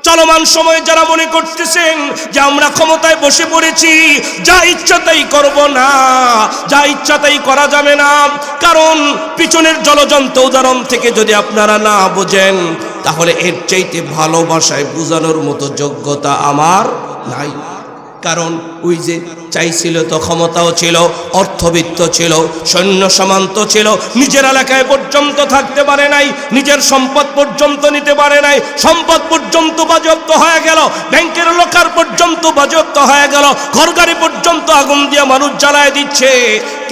চলমান সময়ে যারা মনে করতেছেন যে আমরা ক্ষমতায় বসে পড়েছি, যা ইচ্ছা তাই করব, না, যা ইচ্ছা তাই করা যাবে না। কারণ পিছনের জলজন্ত উদাহরণ থেকে যদি আপনারা না বোঝেন, তাহলে এর চাইতে ভালোবাসায় বোঝানোর মতো যোগ্যতা আমার নাই। কারণ ওই যে চাইছিল তো ক্ষমতাও ছিল, অর্থবিত্ত ছিল, সৈন্য সামন্ত ছিল, নিজের এলাকায় পর্যন্ত থাকতে পারে নাই, নিজের সম্পদ পর্যন্ত নিতে পারে নাই, সম্পদ পর্যন্ত বাজেয়াপ্ত হয়ে গেল, ব্যাংকের লকার পর্যন্ত বাজেয়াপ্ত হয়ে গেল, ঘরগাড়ি পর্যন্ত আগুন দিয়ে মানুষ জ্বালায় দিচ্ছে।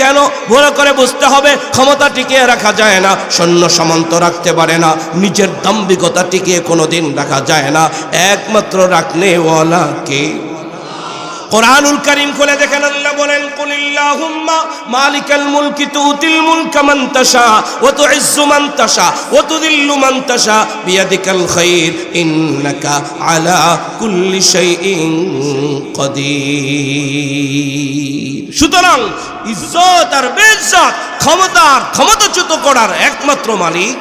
কেন? ভালো করে বুঝতে হবে, ক্ষমতা টিকিয়ে রাখা যায় না, সৈন্য সামন্ত রাখতে পারে না, নিজের দাম্ভিকতা টিকিয়ে কোনোদিন রাখা যায় না, একমাত্র রাখনেওয়ালা কে? কুরআনুল কারীম খুলে দেখেন, আল্লাহ বলেন, কুলিল্লাহুম্মা মালিকাল মুলকি তুতিল মুলকা মান তাশা ওয়া তুইজ্জু মান তাশা ওয়া তুযিল্লু মান তাশা বিয়াদিকাল খায়র ইন্নাকা আলা কুল্লি শাইইন কাদির। সুতরাং ইজ্জত আর বেইজ্জত, ক্ষমতাচ্যুত করার একমাত্র মালিক।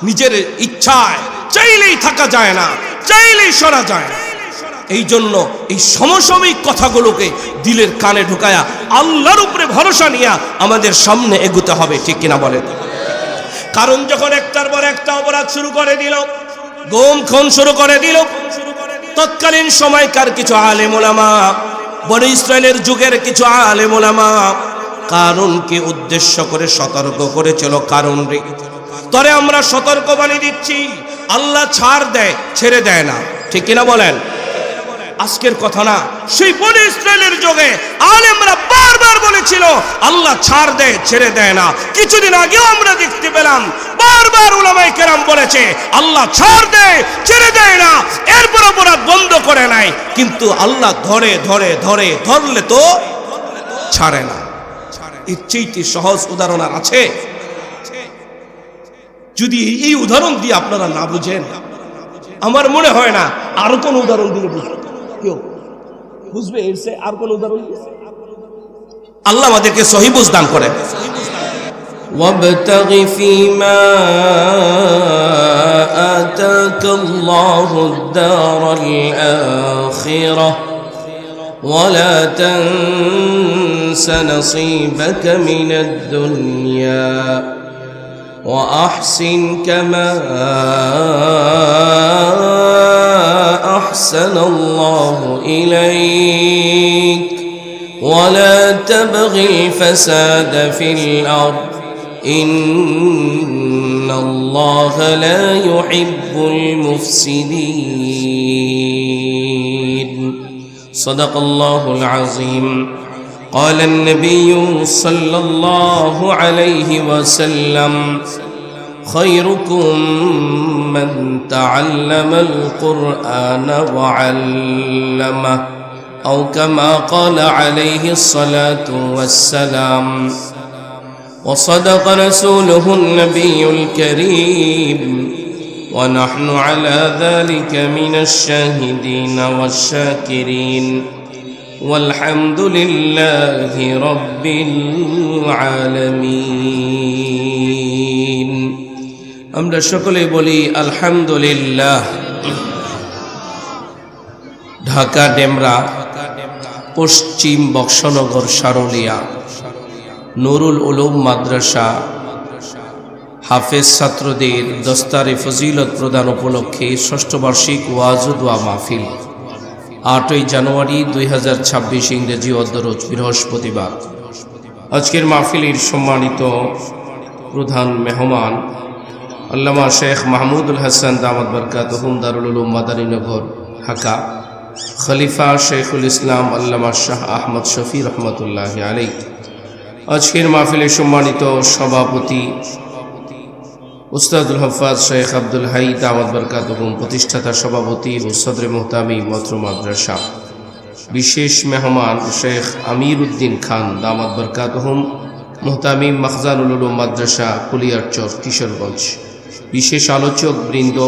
নিজের ইচ্ছায় চাইলেই থাকা যায় না, চাইলেই সরা যায় না। এই জন্য এই সমসাময়িক কথাগুলোকে দিলের কানে ঢুকায়া আল্লাহর উপরে ভরসা নিয়ে আমাদের সামনে এগোতে হবে, ঠিক কিনা বলেন? কারণ যখন একটার পর একটা অপরাধ শুরু করে দিল, গুম খুন শুরু করে দিল, তৎকালীন সময়কার কিছু আলেম ওলামা, বনি ইসরায়েলের যুগের কিছু আলেম ওলামা কারণকে উদ্দেশ্য করে সতর্ক করেছিল, কারণ রে তরে আমরা সতর্ক বাণী দিচ্ছি, আল্লাহ ছাড় দেয়, ছেড়ে দেয় না, ঠিক কিনা বলেন? আজকের কথা না, সেই বনি ইসরায়েলের যুগে আলেমরা বারবার বলেছিল আল্লাহ ছাড় দেয়, ছেড়ে দেয় না। কিছুদিন আগেও আমরা দেখতে পেলাম বারবার উলামায়ে কেরাম বলেছে আল্লাহ ছাড় দেয়, ছেড়ে দেয় না, এরপর অপরাধ বন্ধ করে নাই, কিন্তু আল্লাহ ধরলে তো ছাড়ে না। এর চেয়ে সহজ উদাহরণ আর আছে? যদি এই উদাহরণ দিয়ে আপনারা না বুঝেন, আমার মনে হয় না আরো কোন উদাহরণ দিলে কেউ বুঝবে। এর চেয়ে আর কোন উদাহরণ? আল্লাহ আমাদেরকে সহি বুঝ দান করেন। وابتغ فيما آتاك الله الدار الآخرة ولا تنس نصيبك من الدنيا وأحسن كما أحسن الله إليك ولا تبغ الفساد في الأرض إن الله لا يحب المفسدين صدق الله العظيم قال النبي صلى الله عليه وسلم خيركم من تعلم القرآن وعلمه أو كما قال عليه الصلاة والسلام وصدق رسوله النبي الكريم ونحن على ذلك من الشاهدين والشاكرين والحمد لله رب العالمين আমরা সকলে বলি আলহামদুলিল্লাহ। ঢাকা ডেমরা পশ্চিম বক্সনগর সারুলিয়া নুরুল উলুম মাদ্রাসা হাফেজ ছাত্রদের দস্তারে ফজিলত প্রদান উপলক্ষে ষষ্ঠ বার্ষিক ওয়াজ ও দোয়া মাহফিল 8ই জানুয়ারি 2026 ইংরেজি অদ্যরোজ বৃহস্পতিবার। আজকের মাহফিলের সম্মানিত প্রধান মেহমান আল্লামা শেখ মাহমুদুল হাসান দামাত বরকাতুহুম দারুল উলুম মাদারীনগর ঢাকা, খলিফা শেখুল ইসলাম আল্লামা শাহ আহমদ শফি রহমতুল্লাহি আলাইহি। আজকের মাহফিলের সম্মানিত সভাপতি উস্তাদুল হাফাজ শেখ আব্দুল হাই দামাত বরকাতুহুম, প্রতিষ্ঠাতা সভাপতি ও সদরে মুহতামি মত্র মাদ্রাসা। বিশেষ মেহমান শেখ আমির উদ্দিন খান দামাত বরকাতুহুম, মুহতামিম মাখজানুল উলুম মাদ্রাসা কুলিয়ারচর কিশোরগঞ্জ। বিশেষ আলোচক বৃন্দ,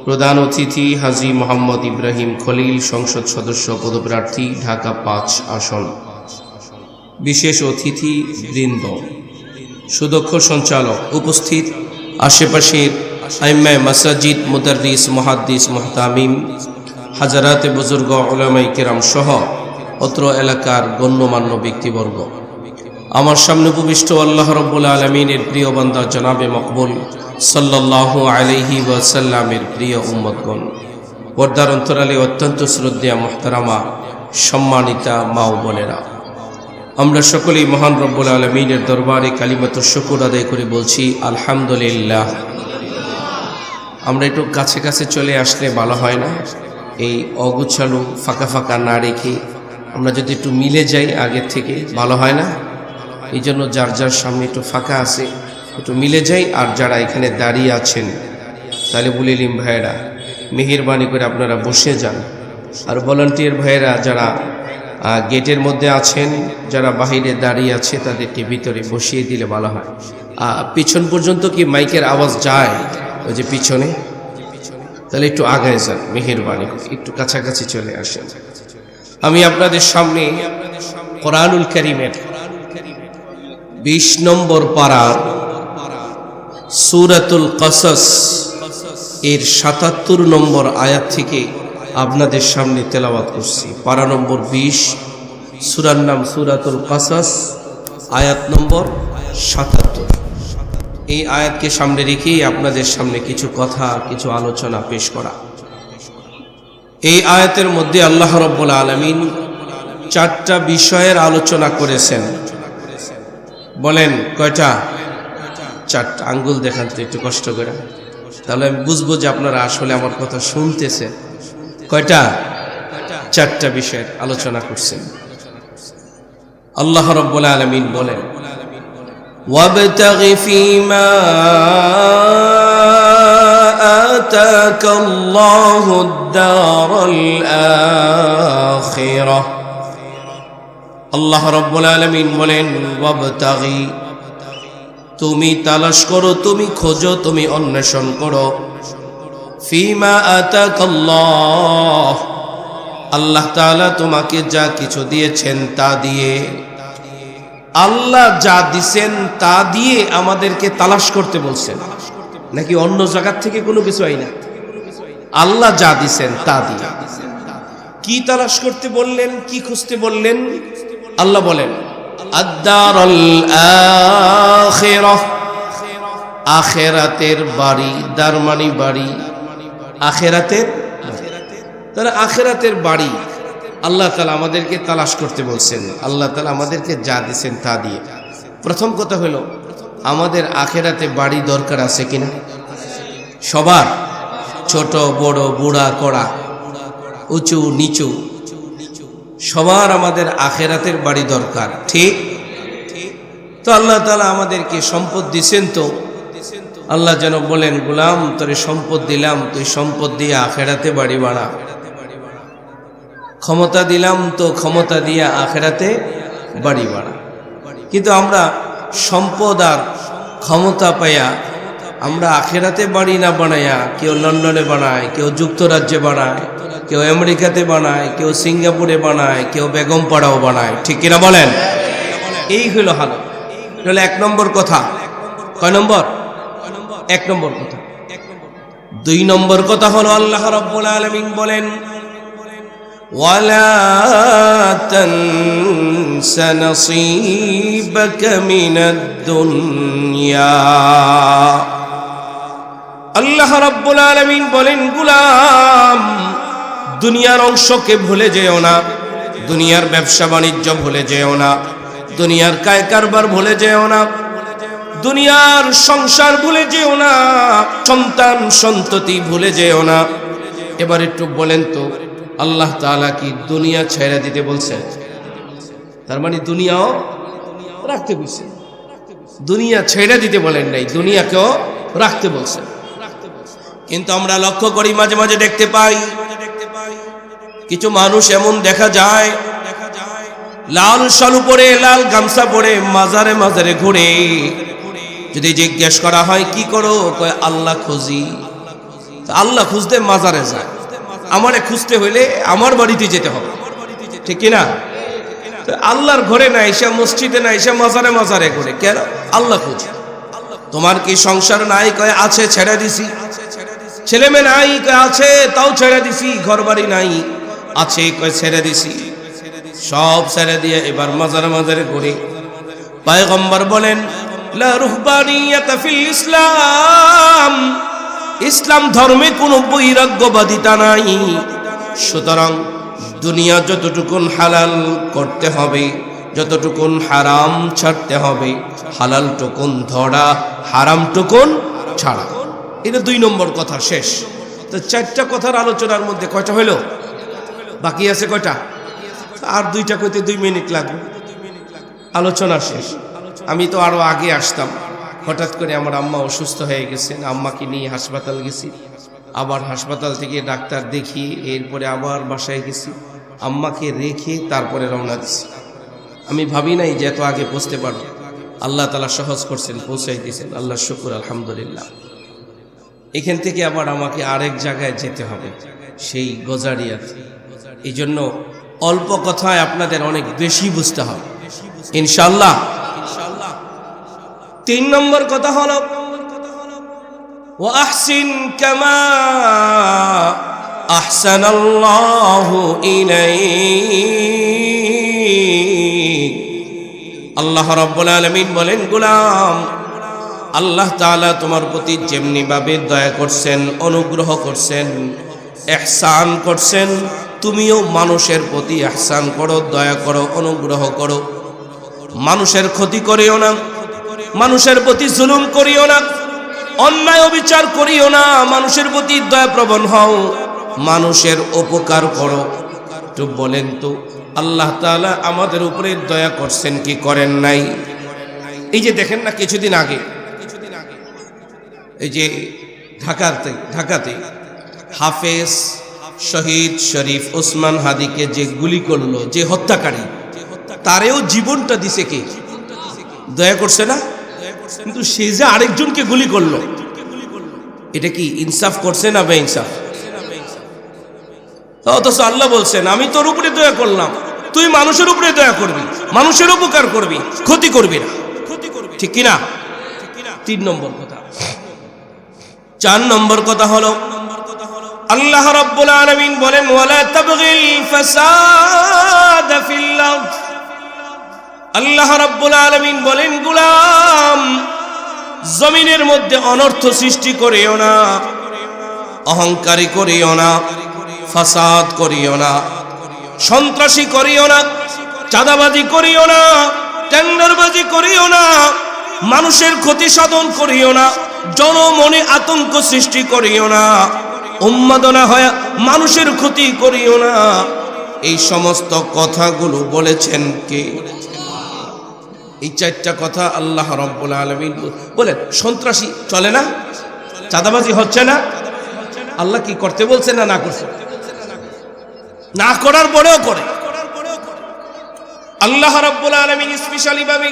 প্রধান অতিথি হাজী মোহাম্মদ ইব্রাহিম খলিল, সংসদ সদস্য পদপ্রার্থী ঢাকা 5 আসন। বিশেষ অতিথি বৃন্দ, সুদক্ষ সঞ্চালক, উপস্থিত আশেপাশের আইম্মায়ে মাসাজিদ, মুদাররিস, মুহাদ্দিস, মুহতামিম, হাজারাতে বুজুর্গ, উলামায়ে কিরাম সহ অত্র এলাকার গণ্যমান্য ব্যক্তিবর্গ, আমার সামনে উপবিষ্ট আল্লাহ রাব্বুল আলামিনের প্রিয় বান্দা জনাবে মকবুল সাল্লাল্লাহু আলাইহি ওয়াসাল্লামের প্রিয় উম্মতগণ, পর্দার অন্তরালে অত্যন্ত শ্রদ্ধেয়া মুহতারামা সম্মানিতা মা ও বোনেরা, আমরা সকলেই মহান রব্বুল আলামিনের দরবারে কালিমাতুশ শুকর আদায় করে বলছি আলহামদুলিল্লাহ। আমরা একটু কাছে কাছে চলে আসলে ভালো হয় না? এই অগুছালো ফাঁকা ফাঁকা না রেখে আমরা যদি একটু মিলে যাই আগের থেকে ভালো হয় না? এই জন্য যার যার সামনে একটু ফাঁকা আছে একটু মিলে যাই। আর যারা এখানে দাঁড়িয়ে আছেন তাহলে বলিলিম ভাইয়েরা মেহেরবানি করে আপনারা বসে যান। আর ভলান্টিয়ার ভাইয়েরা যারা গেটের মধ্যে আছেন, যারা বাহিরে দাঁড়িয়ে আছে তাদেরকে ভিতরে বসিয়ে দিলে ভালো হয়। পিছন পর্যন্ত কি মাইকের আওয়াজ যায়? ওই যে পিছনে, তাহলে একটু আগায় যান মেহেরবানি করে, একটু কাছাকাছি চলে আসেন। আমি আপনাদের সামনে কোরআনুল কারীমের 20 নম্বর পারার সূরাতুল কসস এর 77 নম্বর আয়াত থেকে আপনাদের সামনে তেলাওয়াত করছি। পারা নম্বর 20, সূরার নাম সূরাতুল কসস, আয়াত নম্বর 77। এই আয়াতকে সামনে রেখেই আপনাদের সামনে কিছু কথা, কিছু আলোচনা পেশ করা। এই আয়াতের মধ্যে আল্লাহ রাব্বুল আলামিন 4টা বিষয়ের আলোচনা করেছেন। বলেন কয়টা? 4টা। আঙ্গুল দেখান তো একটু কষ্ট করে, তাহলে আমি বুঝবো যে আপনারা আসলে আমার কথা শুনতেছেন। কয়টা? 4টা বিষয়ের আলোচনা করছেন। আল্লাহ রাব্বুল আলামিন বলেন, ওয়াবতাগি ফীমা আতাকাল্লাহুদ দারাল আখিরাহ। আল্লাহ রাব্বুল আলামিন বলেন, ওয়াবতাগি, তুমি তালাশ করো, তুমি খোঁজো, তুমি অন্বেষণ করো, ফীমা আতাকাল্লাহ, আল্লাহ তাআলা তোমাকে যা কিছু দিয়েছেন তা দিয়ে। আল্লাহ যা দিছেন তা দিয়ে আমাদেরকে তালাশ করতে বলছেন, নাকি অন্য জায়গা থেকে কোনো কিছু আইনা? আল্লাহ যা দিছেন তা দিয়ে। কি তালাশ করতে বললেন, কি খুঁজতে বললেন? আল্লাহ বলেন, আদ-দারুল আখিরাহ, আখিরাতের বাড়ি, দারমানি বাড়ি, আখিরাতের, তাহলে আখিরাতের বাড়ি আল্লাহ তাআলা আমাদেরকে তালাশ করতে বলছেন। আল্লাহ তাআলা আমাদেরকে যা দিয়েছেন তা দিয়ে। প্রথম কথা হলো, আমাদের আখিরাতে বাড়ি দরকার আছে কিনা? সবার, ছোট বড়, বুড়া কড়া, উঁচু নিচু, সবার আমাদের আখিরাতের বাড়ি দরকার, ঠিক? তো আল্লাহ তাআলা আমাদেরকে সম্পদ দিয়েছেন, তো আল্লাহ যেন বলেন, গোলাম তোরে সম্পদ দিলাম, তুই সম্পদ দিয়ে আখিরাতে বাড়ি বানা। ক্ষমতা দিলাম, তো ক্ষমতা দিয়ে আখিরাতে বাড়ি বানা। কিন্তু আমরা সম্পদ আর ক্ষমতা পাইয়া আমরা আখিরাতে বাড়ি না বানাইয়া, কেউ লন্ডনে বানায়, কেউ যুক্তরাজ্যে বানায়, কেউ আমেরিকাতে বানায়, কেউ সিঙ্গাপুরে বানায়, কেউ বেগমপাড়াও বানায়, ঠিক কিনা বলেন? এই হলো হালত। তাহলে 1 নম্বর কথা। কয় নম্বর? 1 নম্বর কথা। 2 নম্বর কথা হলো, আল্লাহ রাব্বুল আলামিন বলেন, ওয়ালা তানসা নসীবাকা মিনাদ দুনিয়া। আল্লাহ রাব্বুল আলামিন বলেন, গোলাম দুনিয়ার অংশকে ভুলে যেও না, দুনিয়ার ব্যবসা বাণিজ্য ভুলে যেও না, দুনিয়ার কায় কারবার ভুলে যেও না, দুনিয়ার সংসার ভুলে যেও না, সন্তান সন্ততি ভুলে যেও না। এবার একটু বলেন তো, আল্লাহ তাআলা কি দুনিয়া ছেড়ে দিতে বলছেন? তার মানে দুনিয়াও রাখতে বলছেন। দুনিয়া ছেড়ে দিতে বলেন নাই, দুনিয়াকেও রাখতে বলছেন। কিন্তু আমরা লক্ষ্য করি, মাঝে মাঝে দেখতে পাই কিছু মানুষ এমন দেখা যায়, লাল শালু পরে, লাল গামছা পরে মাজারে মাজারে ঘুরে। যদি জিজ্ঞেস করা হয় কি করো, কয় আল্লাহ খুঁজি। আল্লাহ খুঁজতে মাজারে যায়, আমারে খুঁজতে হইলে আমার বাড়িতে যেতে হবে, ঠিক কিনা? আল্লাহর ঘরে না এসে, মসজিদে না এসে মাজারে মাজারে ঘুরে, কেন? আল্লাহ খুঁজে। তোমার কি সংসার নাই? কয় আছে, ছেড়ে দিছি। ছেলে মেয়ে নাই? কয় আছে, তাও ছেড়ে দিছি। ঘর বাড়ি নাই? আছে, কয় ছেড়ে দিছি। সব ছেড়ে দিয়ে এবার মাজারে মাজারে ঘুরে। পয়গম্বর বলেন, লা রুহবানিয়াতা ফিল ইসলাম, ইসলাম ধর্মে কোনো বৈরাগ্যবাদিতা নাই। সুতরাং দুনিয়া যতটুকুন হালাল করতে হবে, যতটুকুন হারাম ছাড়তে হবে, হালাল টুকুন ধরা, হারাম টুকুন ছাড়া। এটা 2 নম্বর কথা শেষ। তো 4টা কথার আলোচনার মধ্যে কয়টা হইল? বাকি আছে কয়টা? আর 2টা কইতে 2 মিনিট লাগবে। আলোচনা শেষ। আমি তো আরো আগে আসতাম, হঠাৎ করে আমার আম্মা অসুস্থ হয়ে গেছেন। আম্মাকে নিয়ে হাসপাতাল গেছি, আবার হাসপাতাল থেকে ডাক্তার দেখিয়ে এরপরে আবার বাসায় গেছি। আম্মাকে রেখে তারপরে রওনা দিছি। আমি ভাবি নাই যে এত আগে পৌঁছতে পারবো। আল্লাহ তাআলা সহজ করছেন, পৌঁছাই দিয়েছেন। আল্লাহ শুকর, আলহামদুলিল্লাহ। এখান থেকে আবার আমাকে আরেক জায়গায় যেতে হবে, সেই গজারিয়াতে। এই জন্য অল্প কথায় আপনাদের অনেক বেশি বুঝতে হবে ইনশাআল্লাহ। 3 নম্বর কথা হলো, ওয়া আহসিন কামা আহসানাল্লাহু ইলাইক। আল্লাহ রাব্বুল আলামিন বলেন, গোলাম, আল্লাহ তাআলা তোমার প্রতি যেমনি ভাবে দয়া করছেন, অনুগ্রহ করছেন, ইহসান করছেন, তুমিও মানুষের প্রতি ইহসান করো, দয়া করো, অনুগ্রহ করো। মানুষের ক্ষতি করিও না, মানুষের প্রতি জুলুম করিও না, অন্যায় অবিচার করিও না, মানুষের প্রতি দয়াপ্রবণ হও, মানুষের উপকার করো। তো বলেন তো, আল্লাহ তাআলা আমাদের উপরে দয়া করছেন কি করেন নাই? এই যে দেখেন না, কিছুদিন আগে এই যে ঢাকাতে হাফেজ শহীদ শরীফ ওসমান হাদিকে যে গুলি করলো, যে হত্যাকারী, তারেও জীবনটা দিছে কে? দয়া করছে না? কিন্তু সে যে আরেকজনকে গুলি করলো, এটা কি ইনসাফ করছে না বেইনসাফ? অথচ আল্লাহ বলছেন, আমি তোর উপরে দয়া করলাম, তুই মানুষের উপরে দয়া করবি, মানুষের উপকার করবি, ক্ষতি করবি না। ঠিক কিনা? 3 নম্বর কথা। 4 নম্বর কথা হলো, আল্লাহ রাব্বুল আলামিন বলেন, ওয়ালা তাবগিল ফাসাদ ফিল আরদ। আল্লাহ রাব্বুল আলামিন বলেন, গোলাম, জমিনের মধ্যে অনর্থ সৃষ্টি করিও না, অহংকারী করিও না, ফাসাদ করিও না, সন্ত্রাসী করিও না, চাঁদাবাজি করিও না, টেন্ডারবাজি করিও না, মানুষের ক্ষতি সাধন করিও না, জনমনে আতঙ্ক সৃষ্টি করিও না, উন্মাদনা হয় মানুষের ক্ষতি করিও না। এই সমস্ত কথাগুলো বলেছেন কে? এই 4টা কথা আল্লাহ রাব্বুল আলামিন বলেন। সন্ত্রাসী চলে না, চাঁদাবাজি হচ্ছে না, আল্লাহ কি করতে বলছেন না না করছে? না করার পরেও করে। আল্লাহ রাব্বুল আলামিন স্পেশালি ভাবে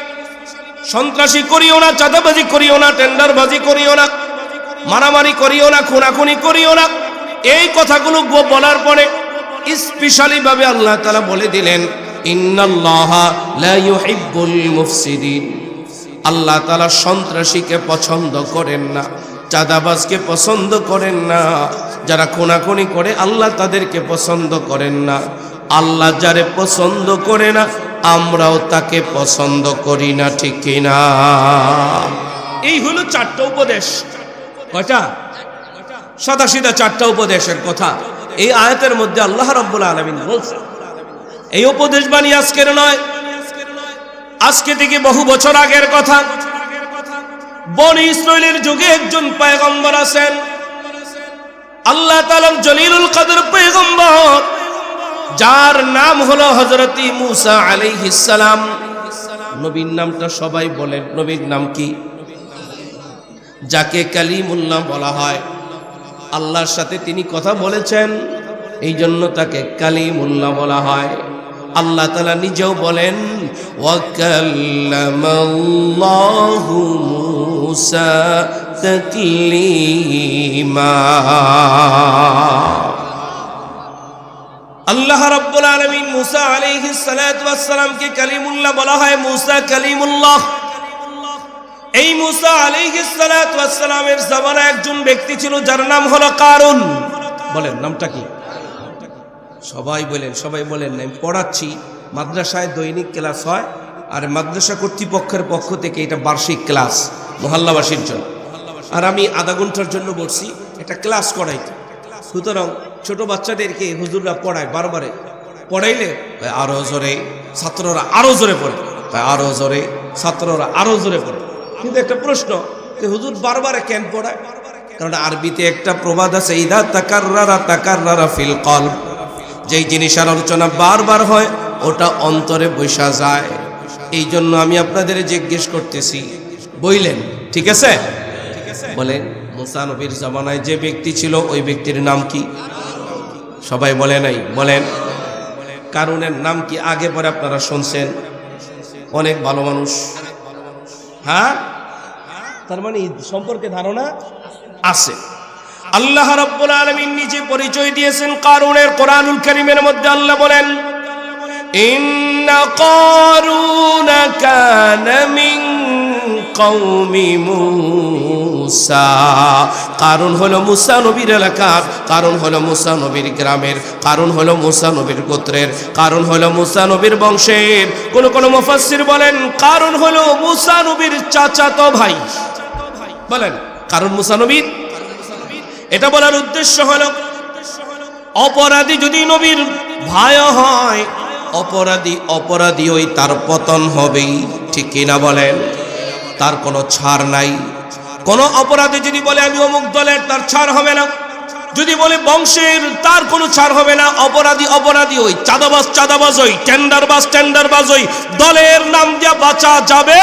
সন্ত্রাসী করিও না, চাঁদাবাজি করিও না, টেন্ডারবাজি করিও না, মারামারি করিও না, খুনাখুনি করিও না, এই কথাগুলো বলার পরে স্পেশালি ভাবে আল্লাহ তাআলা বলে দিলেন, ইন্নাল্লাহা লা ইউহিব্বুল মুফসিদিন। আল্লাহ তাআলা সন্ত্রাসীকে পছন্দ করেন না, চাঁদাবাজকে পছন্দ করেন না, যারা খুনাখুনি করে আল্লাহ তাদেরকে পছন্দ করেন না। আল্লাহ যারে পছন্দ করে না, আমরাও তাকে পছন্দ করি না। ঠিক কিনা? এই হলো 4টা উপদেশ। কয়টা? সাদাসিধা 4টা উপদেশের কথা এই আয়াতের মধ্যে আল্লাহ রাব্বুল আলামিন বলছেন। এই উপদেশ বাণী আজকের নয়, আজকে থেকে বহু বছর আগের কথা। বনি ইসরাইলের যুগে একজন পয়গম্বর আছেন, আল্লাহ তাআলার জলিলুল কদর পয়গম্বর, যার নাম হলো হযরত মুসা আলাইহিস সালাম। নবীর নামটা সবাই বলেন, নবীর নাম কি? যাকে কালিমুল্লাহ বলা হয়। আল্লাহর সাথে তিনি কথা বলেছেন, এই জন্য তাকে কালিমুল্লাহ বলা হয়। আল্লাহ তাআলা নিজেও বলেন, ওয়া কাল্লামাল্লাহু মুসা তাকলিমা। আল্লাহ রাব্বুল আলামিন মুসা আলাইহিস সালাতু ওয়াস সালামকে কালিমুল্লাহ বলা হয়। মুসা কালিমুল্লাহ, এই মুসা আলাইহিস সালাতু ওয়াস সালামের জামানায় একজন ব্যক্তি ছিল যার নাম হলো কারুন। বলেন নামটা কি? সবাই বলেন না। আমি পড়াচ্ছি, মাদ্রাসায় দৈনিক ক্লাস হয়, আর মাদ্রাসা কর্তৃপক্ষের পক্ষ থেকে এটা বার্ষিক ক্লাস মহল্লাবাসীর জন্য, আর আমি আধা ঘন্টার জন্য বলছি এটা ক্লাস করাইতে। সুতরাং ছোট বাচ্চাদেরকে হুজুররা পড়ায়, বারবারে পড়াইলে আরো জোরে ছাত্ররা আরো জোরে পড়ে, আরো জোরে ছাত্ররা আরো জোরে পড়ে। কিন্তু একটা প্রশ্ন, হুজুর বারবারে কেন পড়ায়? কারণ আরবিতে একটা প্রবাদ আছে, ইদা তাকাররারা ফিল কলব, যেই জিনিসের আলোচনা বারবার হয় ওটা অন্তরে বসা যায়। এই জন্য আমি আপনাদের জিজ্ঞেস করতেছি, বইলেন ঠিক আছে? বলেন মুসা নবীর জামানায় যে ব্যক্তি ছিল ওই ব্যক্তির নাম কি? সবাই বলে নাই, বলেন। কারুনের নাম কি আগে পরে আপনারা শুনছেন? অনেক ভালো মানুষ, হ্যাঁ, তার মানে সম্পর্কে ধারণা আছে। আল্লাহ রাব্বুল আলামিন নিজে পরিচয় দিয়েছেন কারুনের। কোরআনুল কারীমের মধ্যে আল্লাহ বলেন, ইন্না কারুনা কানা মিন কওমি মূসা। কারুন হলো মুসা নবীর এলাকার, কারুন হলো মুসা নবীর গ্রামের, কারুন হলো মুসা নবীর গোত্রের, কারুন হলো মুসা নবীর বংশের। কোন মুফাসসির বলেন কারুন হলো মুসা নবীর চাচাতো ভাই। বলেন কারুন মুসা নবীর। এটা বলার উদ্দেশ্য হলো অপরাধী যদি নবীর ভাই হয়, অপরাধী ওই তার পতন হবেই, ঠিক কিনা বলেন? তার কোনো ছাড় নাই। কোন অপরাধী যদি বলে আমি অমুক দলের, তার ছাড় হবে না। যদি বলে বংশের, তার কোনো ছাড় হবে না। অপরাধী ওই, চাঁদাবাজ ওই, টেন্ডারবাজ ওই, দলের নাম দিয়ে বাঁচা যাবে।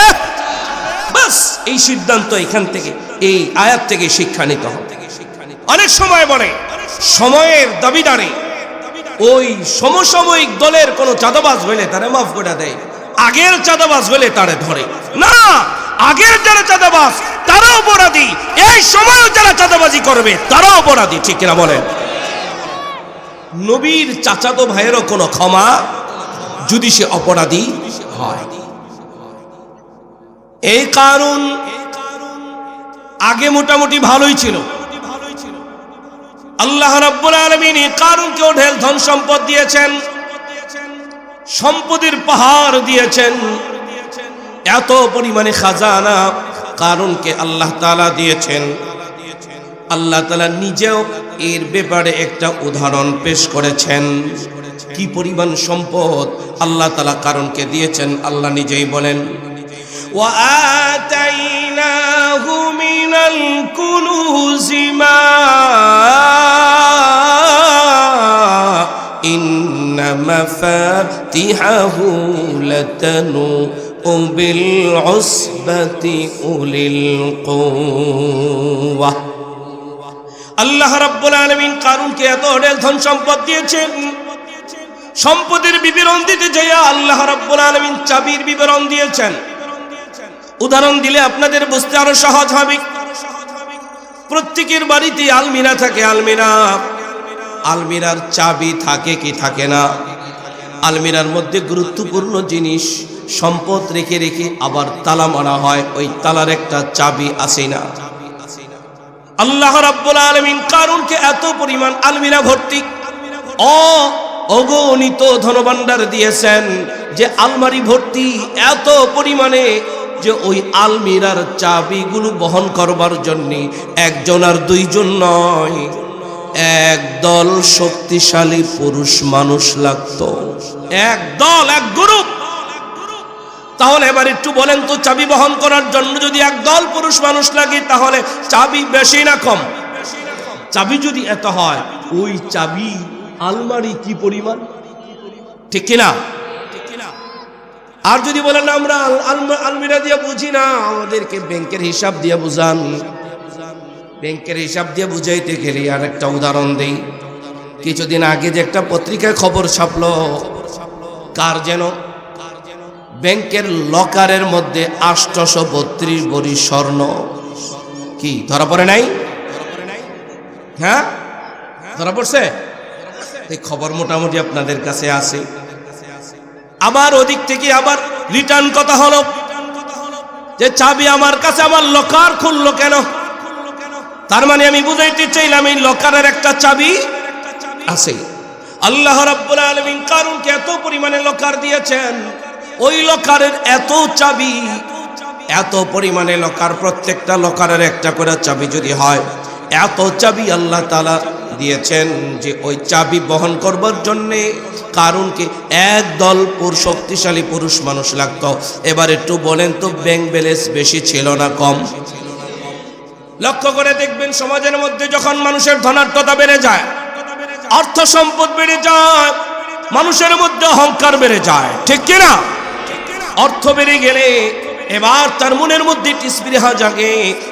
বাস এই সিদ্ধান্ত এখান থেকে, এই আয়াত থেকে শিক্ষা নিতে হবে। অনেক সময় বলে সময়ের দাবিদারে ওই সমসাময়িক দলের কোন চাঁদাবাজ হইলে তারা মাফ করে দেয়, আগের চাঁদাবাজ হইলে তারা ধরে না। আগের যারা চাঁদাবাজ তারা অপরাধী, এই সময়ও যারা চাঁদাবাজি করবে তারা অপরাধী, ঠিক কিনা বলেন? নবীর চাচাতো ভাইয়েরও কোনো ক্ষমা যদি সে অপরাধী হয়। এই কারণ আগে মোটামুটি ভালোই ছিল। আল্লাহ রাব্বুল আলামিন এই কারুনকেও ঢের ধন সম্পদ দিয়েছেন, সম্পদের পাহাড় দিয়েছেন। এত পরিমাণে খাজানা কারুনকে আল্লাহ তাআলা দিয়েছেন। আল্লাহ তাআলা নিজেও এর ব্যাপারে একটা উদাহরণ পেশ করেছেন। কি পরিমাণ সম্পদ আল্লাহ তাআলা কারুনকে দিয়েছেন, আল্লাহ নিজেই বলেন, وآتيناه من الكنوز ما إن مفاتحه لتنوء بالعصبة أولي القوة। আল্লাহ রাব্বুল আলামিন কারুনকে এত অনেক ধন সম্পদ দিয়েছেন। সম্পদের বিবরণ দিতে যাইয়া আল্লাহ রাব্বুল আলামিন চাবির বিবরণ দিয়েছেন। উদাহরণ দিলে আপনাদের বুঝতে আরো সহজ হবে। প্রত্যেকের বাড়িতে আলমিরা থাকে, আলমিরার চাবি থাকে কি থাকে না? আলমিরার মধ্যে গুরুত্বপূর্ণ জিনিস সম্পদ রেখে রেখে আবার তালা মারা হয়, ওই তালার একটা চাবি আছে না? আল্লাহ রাব্বুল আলামিন কারুনকে এত পরিমাণ আলমিরা ভর্তি অগণিত ধনভাণ্ডার দিয়েছেন যে আলমারি ভর্তি এত পরিমাণে যে ওই আলমিরার চাবিগুলো বহন করবার জন্য একজন আর দুইজন নয়, একদল শক্তিশালী পুরুষ মানুষ লাগতো। একদল, এক গ্রুপ। তাহলে এবার একটু বলেন তো, চাবি বহন করার জন্য যদি একদল পুরুষ মানুষ লাগে তাহলে চাবি বেশি না কম? চাবি যদি এত হয়, ওই চাবি আলমারি কি পরিমাণ, ঠিক কিনা? আর যদি বলেন আমরা আলমিরা দিয়ে বুঝি না, আমাদেরকে ব্যাংকের হিসাব দিয়ে বুঝান। ব্যাংকের হিসাব দিয়ে বুঝাইতে গেলে আর একটা উদাহরণ দেই। কিছুদিন আগে যে একটা পত্রিকায় খবর ছাপলো, কার যেন ব্যাংকের লকারের মধ্যে 832 ভরি স্বর্ণ। কি ধরা পড়ে নাই? হ্যাঁ ধরা পড়ছে। এই খবর মোটামুটি আপনাদের কাছে আছে। আবার ওদিক থেকে আবার রিটার্ন কথা হলো, যে চাবি আমার কাছে, আমার লকার খুললো কেন? তার মানে আমি বুঝাইতে চাইলাম এই লকারের একটা চাবি আছে। আল্লাহ রাব্বুল আলামিন কারুনকে এত পরিমাণে লকার দিয়েছেন, ওই লকারের এত চাবি, এত পরিমাণে লকার, প্রত্যেকটা লকারের একটা করে চাবি যদি হয়, এত চাবি আল্লাহ তাআলা দিয়েছেন যে ওই চাবি বহন করবার জন্যে কারুনকে একদল শক্তিশালী পুরুষ মানুষ লাগতো। এবার একটু বলেন তো, ব্যাংক ব্যালেন্স বেশি ছিল না কম? লক্ষ্য করে দেখবেন সমাজের মধ্যে যখন মানুষের ধনাঢ্যতা বেড়ে যায়, অর্থ সম্পদ বেড়ে যায়, মানুষের মধ্যে অহংকার বেড়ে যায়, ঠিক কিনা? অর্থ বেড়ে গেলে এবার তার মনের মধ্যে স্পৃহা জাগে,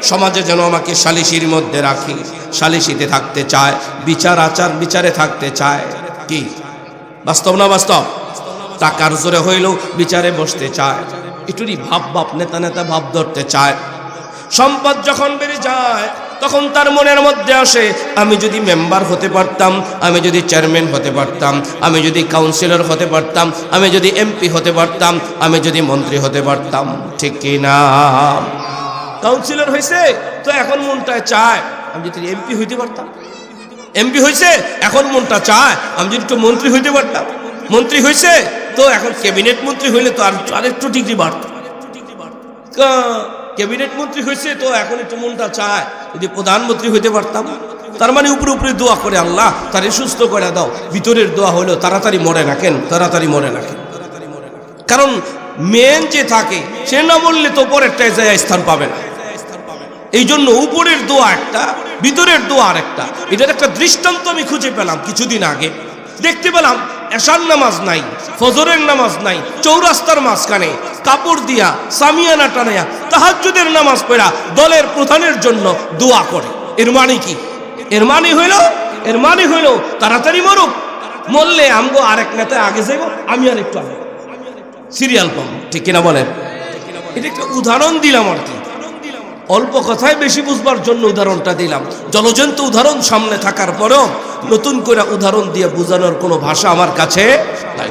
সমাজে যেন আমাকে সালিশির মধ্যে রাখি, সালিশিতে থাকতে চায়, বিচার আচার বিচারে থাকতে চায়। কি বাস্তব না বাস্তব? টাকার জোরে হইলেও বিচারে বসতে চায়, একটুরি ভাব নেতা নেতা ভাব ধরতে চায়। সম্পদ যখন বেড়ে যায় তখন তার মনের মধ্যে আসে, আমি যদি মেম্বার হতে পারতাম, আমি যদি চেয়ারম্যান হতে পারতাম, আমি যদি কাউন্সিলর হতে পারতাম, আমি যদি এমপি হতে পারতাম, আমি যদি মন্ত্রী হতে পারতাম, ঠিক কি না? কাউন্সিলর হয়েছে তো এখন মনটা চায় আমি যদি এমপি হইতে পারতাম, এমপি হয়েছে এখন মনটা চায় আমি যদি একটু মন্ত্রী হইতে পারতাম, মন্ত্রী হয়েছে তো এখন ক্যাবিনেট মন্ত্রী হইলে তো আর একটু ডিগ্রি বাড়ত, ক্যাবিনেট মন্ত্রী হয়েছে তো এখন একটু মনটা চায় যদি প্রধানমন্ত্রী হইতে পারতাম। তার মানে উপরে উপরে দোয়া করে, আল্লাহ তারে সুস্থ করে দাও। ভিতরের দোয়া হলো তাড়াতাড়ি মরে না কেন, তাড়াতাড়ি মরে না কেন? কারণ মেন যে থাকে সে না মরলে তো পরেরটায় যায় স্থান পাবে না। এই জন্য উপরের দোয়া একটা, ভিতরের দোয়া আর একটা। এটার একটা দৃষ্টান্ত আমি খুঁজে পেলাম কিছুদিন আগে। দেখতে পেলাম এশার নামাজ নাই, ফজরের নামাজ নাই, চৌরাস্তার মাঝখানে কাপড় দিয়া সামিয়ানা টানায়া তাহাজ্জুদের নামাজ পড়া দলের প্রধানের জন্য দোয়া করে। এর মানে কি? এর মানে হইল তাড়াতাড়ি মরুক, মরলে আমগো আরেক নেতা আগে যাইব, আমি আর একটু আগে সিরিয়াল পাবো, ঠিক কিনা বলেন? এটা একটা উদাহরণ দিলাম আর কি, অল্প কথায় বেশি বুঝবার জন্য উদাহরণটা দিলাম। জলজন্ত উদাহরণ সামনে থাকার পরেও নতুন করে উদাহরণ দিয়ে বোঝানোর কোনো ভাষা আমার কাছে নাই।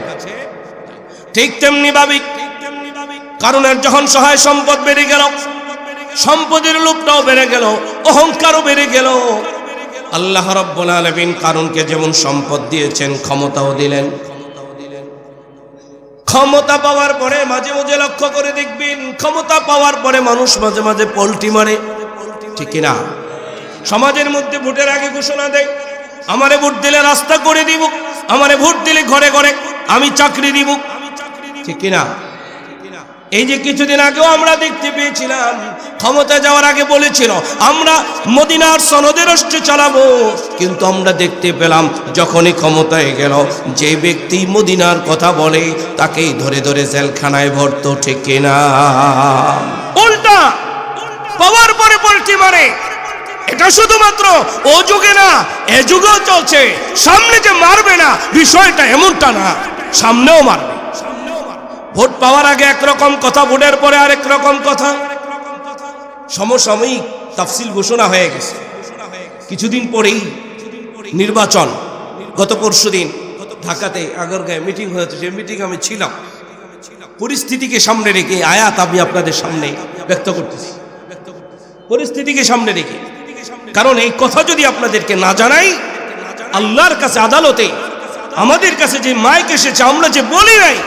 ঠিক তেমনি ভাবি কারণের যখন সহায় সম্পদ বেড়ে গেল, সম্পদের লোভটাও বেড়ে গেল, অহংকারও বেড়ে গেল। আল্লাহ রাব্বুল আলামিন কারুনকে যেমন সম্পদ দিয়েছেন ক্ষমতাও দিলেন। ক্ষমতা পাওয়ার পরে মাঝে মাঝে লক্ষ্য করে দেখবেন, ক্ষমতা পাওয়ার পরে মানুষ মাঝে মাঝে পল্টি মারে, ঠিক কিনা? সমাজের মধ্যে ভোটের আগে ঘোষণা দেয়, আমারে ভোট দিলে রাস্তা করে দিব, আমারে ভোট দিলে ঘরে ঘরে আমি চাকরি দিব, ঠিক কিনা? এই যে কিছুদিন আগেও আমরা দেখতে পেয়েছিলাম, ক্ষমতা যাওয়ার আগে বলেছিল আমরা মদিনার সনদে রাষ্ট্র চালাবো, কিন্তু আমরা দেখতে পেলাম যখনই ক্ষমতায় গেল, যে ব্যক্তি মদিনার কথা বলে তাকেই ধরে ধরে জেলখানায় ভরত, ঠিক কিনা? উল্টা পাওয়ার পরে পল্টি মারে। এটা শুধুমাত্র ও যুগে না, এ যুগেও চলছে। সামনে যে মারবে না বিষয়টা এমনটা না, সামনেও মারবে। ভোট পাওয়ার আগে একরকম কথা, ভোটের পরে আরেক রকম কথা। সমসাময়িক তাফসিল ঘোষণা হয়ে গেছে। কিছুদিন পরেই নির্বাচন। গত পরশুদিন ঢাকাতে আগরগাঁয়ে মিটিং হয়েছে, সেই মিটিং আমি ছিলাম। পরিস্থিতিকে সামনে রেখে আয়াত আমি আপনাদের সামনে ব্যক্ত করতেছি, পরিস্থিতিকে সামনে রেখে। কারণ এই কথা যদি আপনাদেরকে না জানাই, আল্লাহর কাছে আদালতে আমাদের কাছে যে মাইক এসেছে আমরা যে বলি নাই,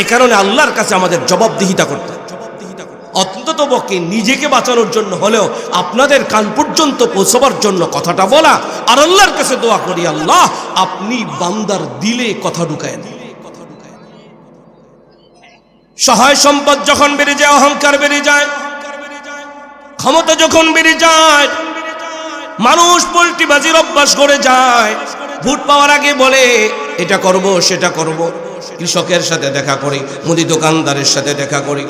এই কারণে আল্লাহর কাছে আমাদের জবাবদিহিতা করতে, অন্তত পক্ষে নিজেকে বাঁচানোর জন্য হলেও আপনাদের কান পর্যন্ত পৌঁছবার জন্য কথাটা বলা। আর আল্লাহর কাছে দোয়া করি, আল্লাহ আপনি বান্দার দিলে কথা ঢুকায় দিন। সহায় সম্পদ যখন বেড়ে যায়, অহংকার বেড়ে যায়, ক্ষমতা যখন বেড়ে যায়, মানুষ পল্টিবাজির অভ্যাস করে যায়। ভোট পাওয়ার আগে বলে এটা করব সেটা করব, কৃষকের সাথে দেখা করি, মুদি দোকানদারের সাথে দেখা করি।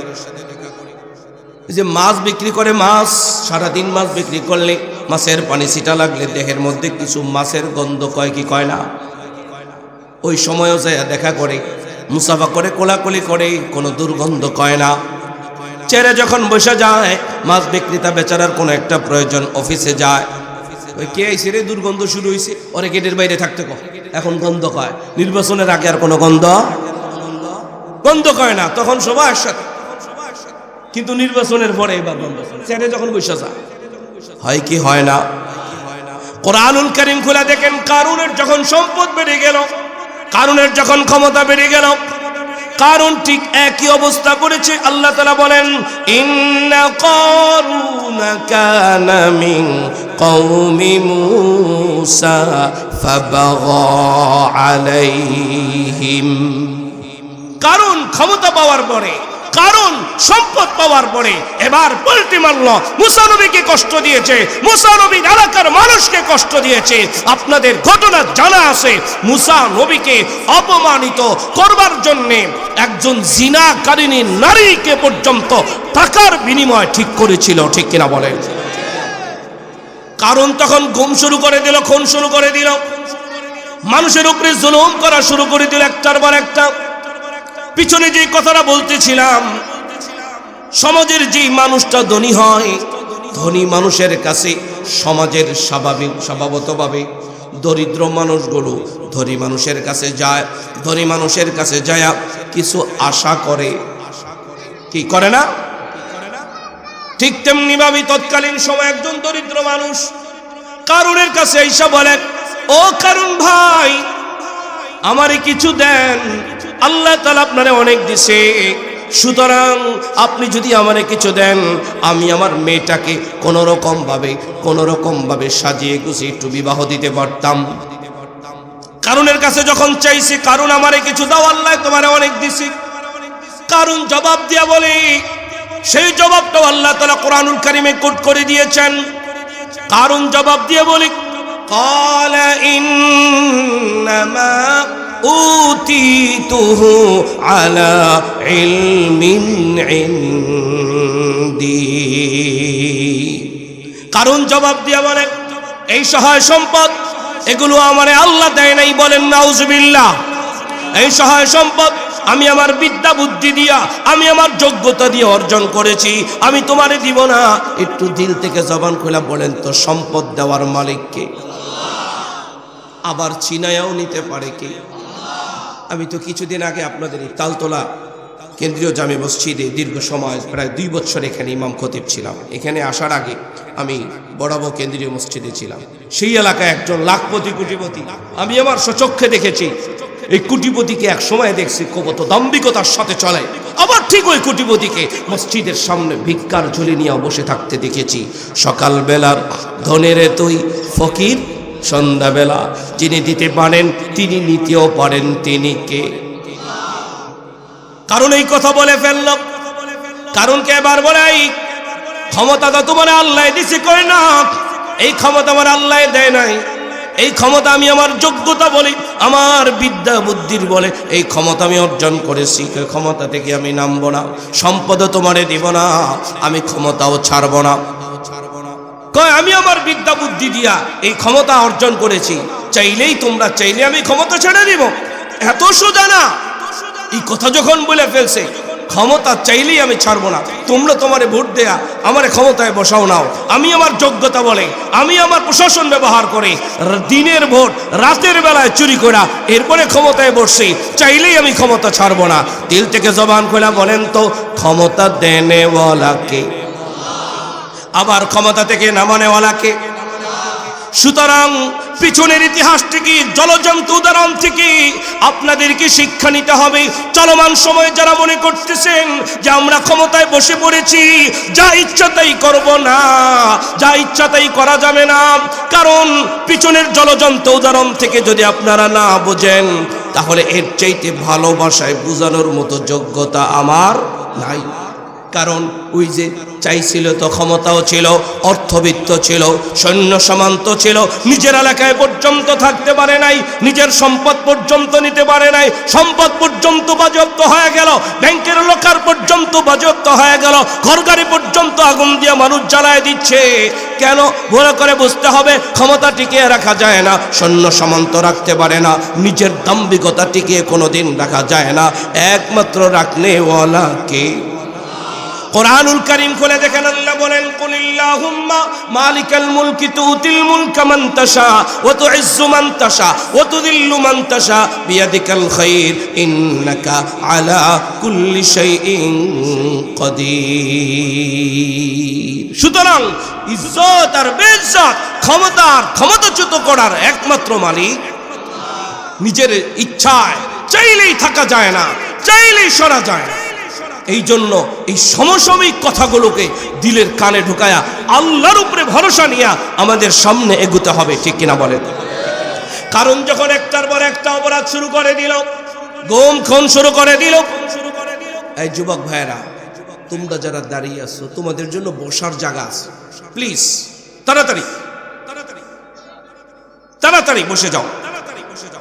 যে মাছ বিক্রি করে, মাছ সারাদিন মাছ বিক্রি করলে মাছের পানি ছিটা লাগলে দেহের মধ্যে কিছু মাছের গন্ধ কয় কি কয় না? ওই সময়ও যায় দেখা করে, মুসাফা করে, কোলাকুলি করে, কোনো দুর্গন্ধ কয় না। চেয়ারে যখন বসে যায়, মাছ বিক্রেতা বেচারার কোনো একটা প্রয়োজন, অফিসে যায়, ওই কে আইসে রে, দুর্গন্ধ শুরু হয়েছে, ওরে গেটের বাইরে থাকতে কয়, এখন গন্ধ কয়। নির্বাচনের আগে আর কোনো গন্ধ কয় না, তখন সবাই একসাথে। কিন্তু নির্বাচনের পরে এবার বন্ধ চেয়ারে যখন বসে যায় হয় কি হয় না? কোরআনুল কারীম খুলে দেখেন, কারুনের যখন সম্পদ বেড়ে গেল, কারুনের যখন ক্ষমতা বেড়ে গেল, কারুন ঠিক একই অবস্থা করেছে। আল্লাহ তাআলা বলেন, ইন্না কারুনা কানা মিন কওমি মূসা ফাবাগা আলাইহিম। কারুন ক্ষমতা পাওয়ার পরে, কারণ সম্পদ পাওয়ার পরে এবার পল্টি মারল, মুসা নবীকে কষ্ট দিয়েছে, মুসা নবীর এলাকার মানুষকে কষ্ট দিয়েছে। আপনাদের ঘটনা জানা আছে, মুসা নবীকে অপমানিত করবার জন্য একজন জিনাকারিনী নারীকে পর্যন্ত টাকার বিনিময় ঠিক করেছিল, ঠিক কিনা বলেন? কারণ তখন গুম শুরু করে দিল, খুন শুরু করে দিল, মানুষের উপরে জুলুম করা শুরু করে দিল একটার পর একটা। পিছনে যে কথাটা বলতেছিলাম, সমাজের যে মানুষটা ধনী হয়, ধনী মানুষের কাছে সমাজের স্বভাবতভাবে দরিদ্র মানুষগুলো ধনী মানুষের কাছে যায়, ধনী মানুষের কাছে যায় কিছু আশা করে, কি করে না? ঠিক তেমনি ভাবে তৎকালীন সময় একজন দরিদ্র মানুষ কারুনের কাছে এসে বলে, ও কারুন ভাই, আমারে কিছু দেন, আল্লাহ তাআলা আপনারে অনেক দিছে, সুতরাং আপনি যদি আমারে কিছু দেন, আমি আমার মেয়েটাকে কোনোরকম ভাবে সাজিয়ে গুছিয়ে একটু বিবাহ দিতে পারতাম। কারুনের কাছে যখন চাইছে, কারুন আমারে কিছু দাও, আল্লাহ তোমারে অনেক দিছে। কারুন জবাব দিয়া বলে, সেই জবাবটাও আল্লাহ তাআলা কোরআনুল কারীমে কোট করে দিয়েছেন। কারুন জবাব দিয়ে বলে, ক্বালা ইন্নামা উতীতুহু আলা ইলমিন ইনদি। কারণ জবাব দিয়ে বলে, এই সহায় সম্পদ এগুলো আমারে আল্লাহ দেয় নাই, বলেন নাউজুবিল্লাহ। এই সহায় সম্পদ আমি আমার বিদ্যা বুদ্ধি দিয়া, আমি আমার যোগ্যতা দিয়ে অর্জন করেছি, আমি তোমারে দিব না। একটু দিল থেকে জবান খুলে বলেন তো, সম্পদ দেওয়ার মালিক কে? আবার চিনায়াও নিতে পারে কে? আমি তো কিছুদিন আগে আপনাদের এই তালতলা কেন্দ্রীয় জামে মসজিদে দীর্ঘ সময় প্রায় 2 বছর এখানে ইমাম খতিব ছিলাম। এখানে আসার আগে আমি বড়াবো কেন্দ্রীয় মসজিদে ছিলাম। সেই এলাকায় একজন লাখপতি কোটিপতি আমি আমার স্বচক্ষে দেখেছি। এই কোটিপতিকে এক সময় দেখছি কত দাম্ভিকতার সাথে চলে, আবার ঠিক ওই কোটিপতিকে মসজিদের সামনে ভিক্ষার ঝুলি নিয়ে বসে থাকতে দেখেছি। সকালবেলার ধনের তুই ফকির, সন্ধ্যাবেলা যিনি দিতে পারেন তিনি নিতেও পারেন, তিনি কে? কারণ এই কথা বলে ফেলল। কারণকে এবার বলে, এই ক্ষমতা তো তোমার আল্লাহ দিছে, কই না, এই ক্ষমতা আমার আল্লাহ দেয় নাই, এই ক্ষমতা আমি আমার যোগ্যতা বলি, আমার বিদ্যা বুদ্ধির বলে এই ক্ষমতা আমি অর্জন করেছি, ক্ষমতা থেকে আমি নামবো না, সম্পদও তোমারে দিব না, আমি ক্ষমতাও ছাড়বো না। কয় আমি আমার বিদ্যা বুদ্ধি দিয়া এই ক্ষমতা অর্জন করেছি, চাইলেই তোমরা চাইলে আমি ক্ষমতা ছেড়ে দিব, এত সোজা না। এই কথা যখন বলে ফেলছে, ক্ষমতা চাইলেই আমি ছাড়বো না, তোমরা তোমারে ভোট দেয়া আমারে ক্ষমতায় বসাও নাও, আমি আমার যোগ্যতা বলে, আমি আমার প্রশাসন ব্যবহার করে দিনের ভোট রাতের বেলায় চুরি করা, এরপরে ক্ষমতায় বসছি, চাইলেই আমি ক্ষমতা ছাড়বো না। দিল থেকে জবান খোলা বলেন তো, ক্ষমতা দেনেওয়ালাকে, আবার ক্ষমতা থেকে নামানেওয়ালাকে। সুতরাং পিছনের ইতিহাস থেকে, জলজন্ত উদাহরণ থেকে আপনাদেরকে শিক্ষা নিতে হবে। চলমান সময়ে যারা মনে করতেছেন যে আমরা ক্ষমতায় বসে পড়েছি, যা ইচ্ছা তাই করব, না, যা ইচ্ছা তাই করা যাবে না। কারণ পিছনের জলজন্ত উদাহরণ থেকে যদি আপনারা না বোঝেন, তাহলে এর চাইতে ভালোবাসায় বোঝানোর মতো যোগ্যতা আমার নাই। কারণ ওই যে চাইছিল তো ক্ষমতাও ছিল, অর্থবিত্ত ছিল, সৈন্য সামন্ত ছিল, নিজের এলাকায় পর্যন্ত থাকতে পারে নাই, নিজের সম্পদ পর্যন্ত নিতে পারে নাই, সম্পদ পর্যন্ত বাজেয়াপ্ত হয়ে গেল, ব্যাংকের লকার পর্যন্ত বাজেয়াপ্ত হয়ে গেল, ঘরগাড়ি পর্যন্ত আগুন দিয়ে মানুষ জ্বালায় দিচ্ছে। কেন? ভালো করে বুঝতে হবে, ক্ষমতা টিকিয়ে রাখা যায় না, সৈন্য সামন্ত রাখতে পারে না, নিজের দাম্ভিকতা টিকিয়ে কোনোদিন রাখা যায় না, একমাত্র রাখনেওয়ালা কে? কোরআনুল কারীম খুলে দেখেন, আল্লাহ বলেন কুলিল্লাহুম্মা মালিকাল মুলকি তুতিল মুলকা মান তাশা ওয়া তুইজ্জু মান তাশা ওয়া তুযিল্লু মান তাশা বিয়াদিকাল খায়র ইন্নাকা আলা কুল্লি শাইইন কাদির। সুতরাং ইজ্জত আর বেইজ্জত, ক্ষমতাচ্যুত করার একমাত্র মালিক নিজের ইচ্ছায় চাইলেই থাকা যায় না, চাইলেই সরা যায় না। এই জন্য এই সমসাময়িক কথাগুলোকে দিলের কানে ঢুকায়া আল্লাহর উপরে ভরসা নিয়ে আমাদের সামনে এগোতে হবে, ঠিক কিনা বলেন? কারণ যখন একটার পর একটা অপরাধ শুরু করে দিল, গুম খুন শুরু করে দিল, এই যুবক ভাইরা তোমরা যারা দাঁড়িয়ে আছো তোমাদের জন্য বসার জায়গা আছে, প্লিজ তাড়াতাড়ি বসে যাও।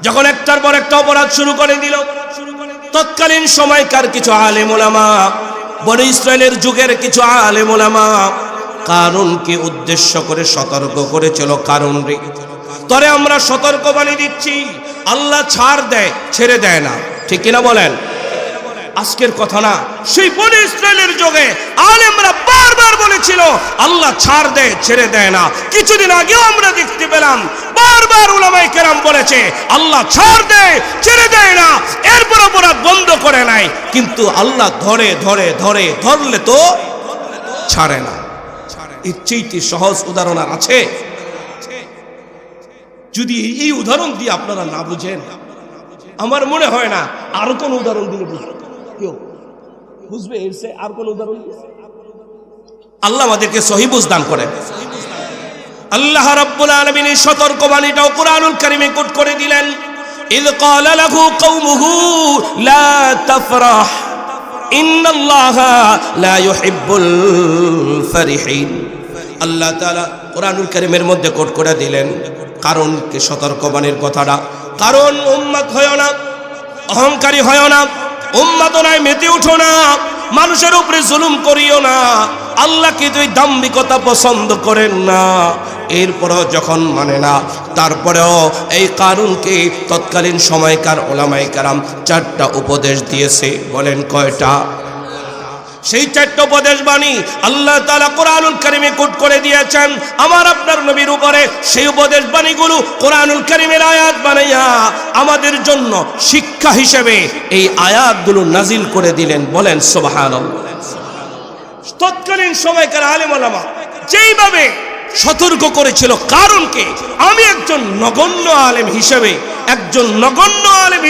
যখন একটার পর একটা অপরাধ শুরু করে দিল, তৎকালীন সময়কার কিছু আলেম ওলামা, বনি ইসরায়েলের যুগের কিছু আলেম ওলামা কারুনকে উদ্দেশ্য করে সতর্ক করেছিল, কারুন রে তরে আমরা সতর্কবাণী দিচ্ছি, আল্লাহ ছাড় দেয় ছেড়ে দেয় না, ঠিক কিনা বলেন? আজকের কথা না, সেই বনি ইসরায়েলের যুগে আলেমরা বারবার বলেছিল আল্লাহ ছাড় দেয় ছেড়ে দেয় না। কিছুদিন আগেও আমরা দেখতে পেলাম বারবার উলামায়ে কেরাম বলেছে আল্লাহ ছাড় দেয় ছেড়ে দেয় না, এরপর অপরাধ বন্ধ করে নাই, কিন্তু আল্লাহ ধরলে তো ছাড়ে না। এর চেয়ে সহজ উদাহরণ আর আছে? যদি এই উদাহরণ দিয়ে আপনারা না বুঝেন, আমার মনে হয় না আরো কোন উদাহরণ দিলে বুঝবে। এর চেয়ে আর কোন উদাহরণ? আল্লাহ আমাদেরকে সহিহ বুঝ দান করেন। আল্লাহ রাব্বুল আলামিন সতর্কবাণীটাও কুরআনুল কারীমে কোট করে দিলেন, ইয ক্বালা লাহু কওমুহু লা তাফরাহ ইন্নাল্লাহা লা ইউহিব্বুল ফারিহিন। আল্লাহ তাআলা কুরআনুল কারীমের মধ্যে কোট করে দিলেন কারণকে সতর্কবাণীর কথাটা। কারণ উম্মত হয় না, অহংকারী হয় না, উম্মাদনায় মেতে উঠো না, মানুষের উপরে জুলুম করিও না, আল্লাহকে তুই দাম্ভিকতা পছন্দ করেন না। এরপরও যখন মানে না, তারপরেও এই কারুনকে তৎকালীন সময়কার ওলামায়ে কেরাম 4টা উপদেশ দিয়েছে। বলেন কয়টা? সেই 4টা উপদেশ বাণী আল্লাহ তাআলা কোরআনুল কারীমে কোট করে দিয়েছেন আমার আপনার নবীর উপরে। সেই উপদেশ বাণীগুলো কোরআনুল কারীমের আয়াত বানাইয়া আমাদের জন্য শিক্ষা হিসেবে এই আয়াতগুলো নাজিল করে দিলেন। বলেন সুবহানাল্লাহ। তৎকালীন সময়কার আলেম ওলামা যেইভাবে সতর্ক করেছিল কারণকে, আমি একজন নগণ্য আলেম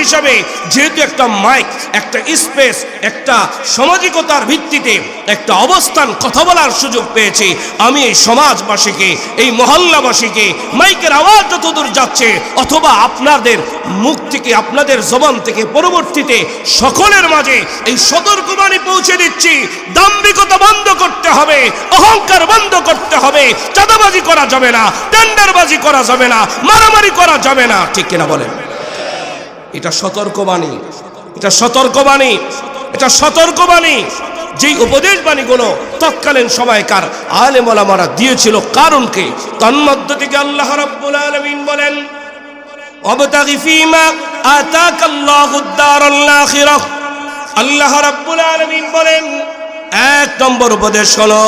হিসেবে যেহেতু একটা মাইক, একটা স্পেস, একটা সামাজিকতার ভিত্তিতে একটা অবস্থান, কথা বলার সুযোগ পেয়েছি, আমি এই সমাজবাসীকে, এই মহল্লাবাসীকে মাইকের আওয়াজ যতদূর যাচ্ছে অথবা আপনাদের মুখ থেকে, আপনাদের জবান থেকে পরবর্তীতে সকলের মাঝে এই সতর্কবাণী পৌঁছে দিচ্ছি, দাম্ভিকতা বন্ধ করতে হবে, অহংকার বন্ধ করতে হবে, চাঁদাবাজি করা যাবে না, টেন্ডারবাজি করা যাবে না, মারামারি করা যাবে না, ঠিক কিনা বলেন? এটা সতর্কবাণী। যেই উপদেশ বাণীগুলো তৎকালীন সময়কার আলেম ওলামারা দিয়েছিল কারণকে, তন্মধ্য থেকে আল্লাহ রাব্বুল আলামিন বলেন ওয়াবতাগি ফীমা আতাকাল্লাহুদ দারাল আখিরাহ। আল্লাহ রাব্বুল আলামিন বলেন 1 নম্বর উপদেশ হলো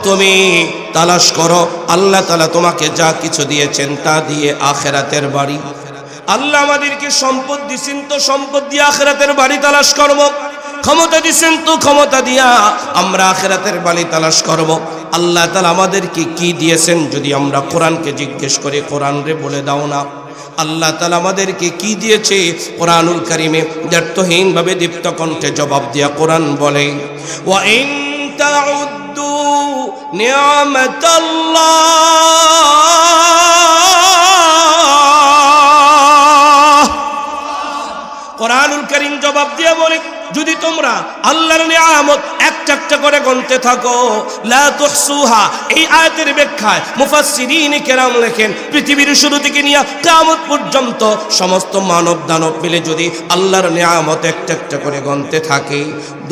তুমি তালাশ করো, আল্লাহ তাআলা তোমাকে যা কিছু দিয়েছেন তা দিয়ে আখিরাতের বাড়ি। আল্লাহ আমাদেরকে সম্পদ দিয়েছেন, তো সম্পদ দিয়ে আখিরাতের বাড়ি তালাশ করব। ক্ষমতা দিয়েছেন, তো ক্ষমতা দিয়া আমরা আখিরাতের বাড়ি তালাশ করব। আল্লাহ তাআলা আমাদেরকে কি দিয়েছেন যদি আমরা কোরআনকে জিজ্ঞেস করি, কোরআন রে বলে দাও না আল্লাহ তাআলা আমাদেরকে কি দিয়েছে। কোরআনুল কারীমে দ্ব্যর্থহীন ভাবে দীপ্ত কণ্ঠে জবাব দিয়া কোরআন বলে, ওয়া ইন তাউদ্দু নি'মাতাল্লাহ। কোরআনুল কারীম জবাব দিয়া বলে, যদি তোমরা আল্লাহর নিয়ামত একটা একটা করে গুনতে থাকো, লা তুহসুহা। এই আয়াতের ব্যাখ্যায় মুফাসসিরিন কেরাম লেখেন, পৃথিবীর শুরু থেকে নিয়ে কিয়ামত পর্যন্ত সমস্ত মানব দানব মিলে যদি আল্লাহর নিয়ামত একটা একটা করে গুনতে থাকে,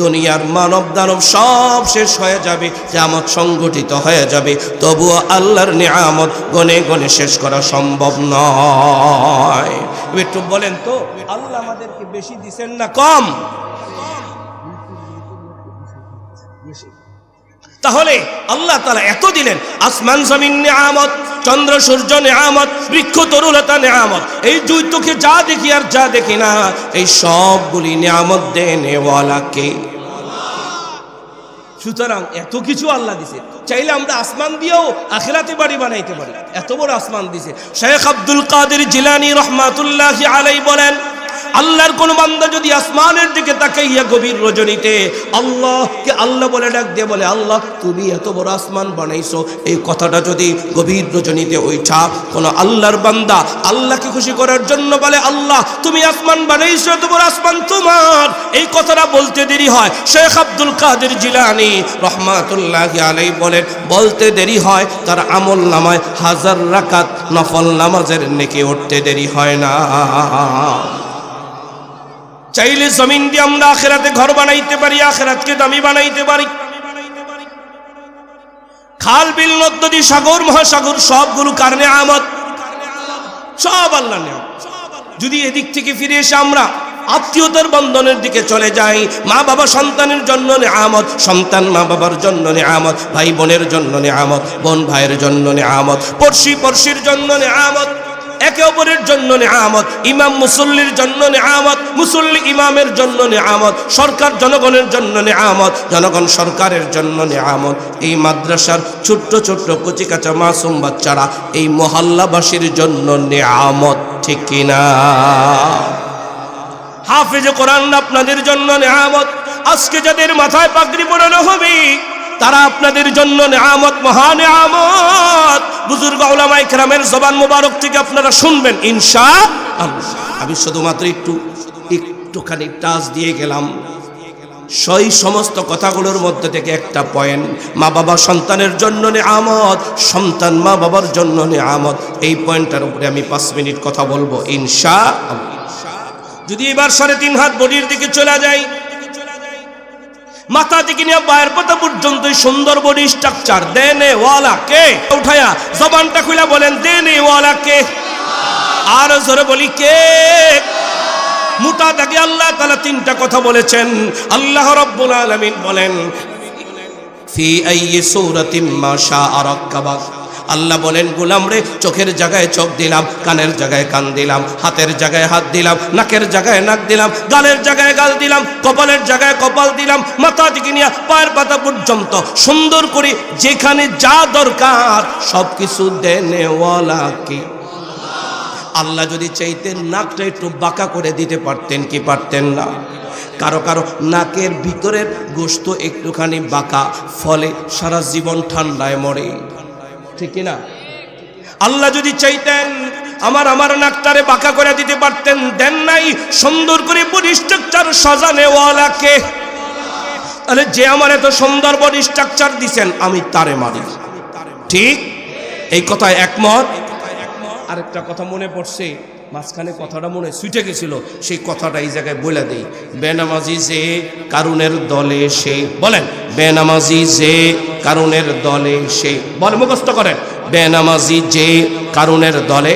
দুনিয়ার মানব দানব সব শেষ হয়ে যাবে, কিয়ামত সংগঠিত হয়ে যাবে, তবুও আল্লাহর নিয়ামত গনে গনে শেষ করা সম্ভব নয়। একটু বলেন তো, আল্লাহ আমাদেরকে বেশি দিবেন না কম? তাহলে আল্লাহ তাআলা এত দিলেন, আসমান জমিন নিয়ামত, চন্দ্র সূর্য নিয়ামত, বৃক্ষ তরুলতা নিয়ামত, এই দুই চোখে যা দেখি আর যা দেখি না, এই সবগুলি নিয়ামত দেনেওয়ালা কে? সুতরাং এত কিছু আল্লাহ দিছে, চাইলে আমরা আসমান দিয়েও আখিরাতে বাড়ি বানাইতে পারি, এত বড় আসমান দিছে। শেখ আব্দুল কাদের জিলানী রহমাতুল্লাহি আলাইহি বলেন, আল্লাহর কোন বান্দা যদি আসমানের দিকে তাকাইয়া গভীর রজনীতে আল্লাহকে আল্লাহ বলে ডাক দিয়ে বলে, আল্লাহ তুমি এত বড় আসমান বানাইছো, এই কথাটা যদি গভীর রজনীতে ওইটা কোন আল্লাহর বান্দা আল্লাহকে খুশি করার জন্য বলে, আল্লাহ তুমি আসমান বানাইছো, এত বড় আসমান তোমার, এই কথাটা বলতে দেরি হয়। শেখ আব্দুল কাদের জিলানী রহমাতুল্লাহি আলাইহি বলেন, বলতে দেরি হয়, তার আমল নামায় 1000 রাকাত নফল নামাজের নেকি উঠতে দেরি হয় না। চাইলে জমিন দিয়ে আমরা আখিরাতে ঘর বানাইতে পারি, আখিরাতকে দামি বানাইতে পারি। খাল বিল নদ-নদী সাগর মহাসাগর সবগুলো কার নিয়ামত? সব আল্লাহর নিয়ামত। যদি এদিক থেকে ফিরে এসে আমরা আত্মীয়তার বন্ধনের দিকে চলে যাই, মা বাবা সন্তানের জন্য নিয়ামত, সন্তান মা বাবার জন্য নিয়ামত, ভাই বোনের জন্য নিয়ামত, বোন ভাইয়ের জন্য নিয়ামত, পড়শি পড়শির জন্য নিয়ামত, একে অপরের জন্য নিয়ামত, ইমাম মুসল্লির জন্য নিয়ামত, মুসল্লি ইমামের জন্য নিয়ামত, সরকার জনগণের জন্য নিয়ামত, জনগণ সরকারের জন্য নিয়ামত, এই মাদ্রাসার ছোট্ট ছোট্ট কচি কাঁচা মাসুম বাচ্চারা এই মহল্লাবাসীর জন্য নিয়ামত, ঠিক কিনা? হাফেজে কোরআন আপনাদের জন্য নিয়ামত, আজকে যাদের মাথায় পাগড়ি পরানো হবে তারা আপনাদের জন্য নিয়ামত, মহা নিয়ামত। বুজুর্গ উলামায়ে কেরামের জবান মোবারক থেকে আপনারা শুনবেন ইনশাআল্লাহ। আমি শুধুমাত্র একটুখানি টাচ দিয়ে গেলাম। সেই সমস্ত কথাগুলোর মধ্যে থেকে একটা পয়েন্ট, মা বাবা সন্তানের জন্য নিয়ামত, সন্তান মা বাবার জন্য নিয়ামত, এই পয়েন্টটার উপরে আমি 5 মিনিট কথা বলবো ইনশাআল্লাহ। যদি এবার 3.5 হাত বডির দিকে চলে যাই, মাথা থেকে নিয়ে পায়ের পাতা পর্যন্ত সুন্দর বডি স্ট্রাকচার দেনেওয়ালা কে? উঠায়া জবানটা খুলে বলেন দেনেওয়ালা কে? আর জোরে বলি কে? মোটা দাগে আল্লাহ তাআলা 3টা কথা বলেছেন। আল্লাহ রাব্বুল আলামিন বলেন, ফি আইয়ি সূরাতিম মা শাআ রাক্কাবাক। আল্লাহ বলেন, গোলাম রে, চোখের জায়গায় চোখ দিলাম, কানের জায়গায় কান দিলাম, হাতের জায়গায় হাত দিলাম, নাকের জায়গায় নাক দিলাম, গালের জায়গায় গাল দিলাম, কপালের জায়গায় কপাল দিলাম, মাথা থেকে নিয়ে পায়ের পাতা পর্যন্ত সুন্দর করে যেখানে যা দরকার সবকিছু দেনেওয়ালা কি? আল্লাহ যদি চাইতেন নাকটা একটু বাঁকা করে দিতে পারতেন কি পারতেন না? কারো কারো নাকের ভিতরের গোশত একটুখানি বাঁকা, ফলে সারা জীবন ঠান্ডায় মরে, ঠিক না? আল্লাহ যদি চাইতেন আমার নাকটারে বাঁকা করে দিতে পারতেন, দেন নাই। সুন্দর করে বডি স্ট্রাকচার সাজানেওয়ালা কে? তাহলে যে আমার এত সুন্দর বডি স্ট্রাকচার দিছেন আমি তারে মারি, ঠিক? এই কথায় একমত? আরেকটা কথা মনে পড়ছে, মাঝখানে কথাটা মনে ছুটে গেছিল, সেই কথাটা এই জায়গায় বলে দেই। বেনামাজি যে কারুনের দলে সে, বলেন বেনামাজি যে কারুনের দলে সে, বলে মুখস্থ করেন, বেনামাজি যে কারুনের দলে।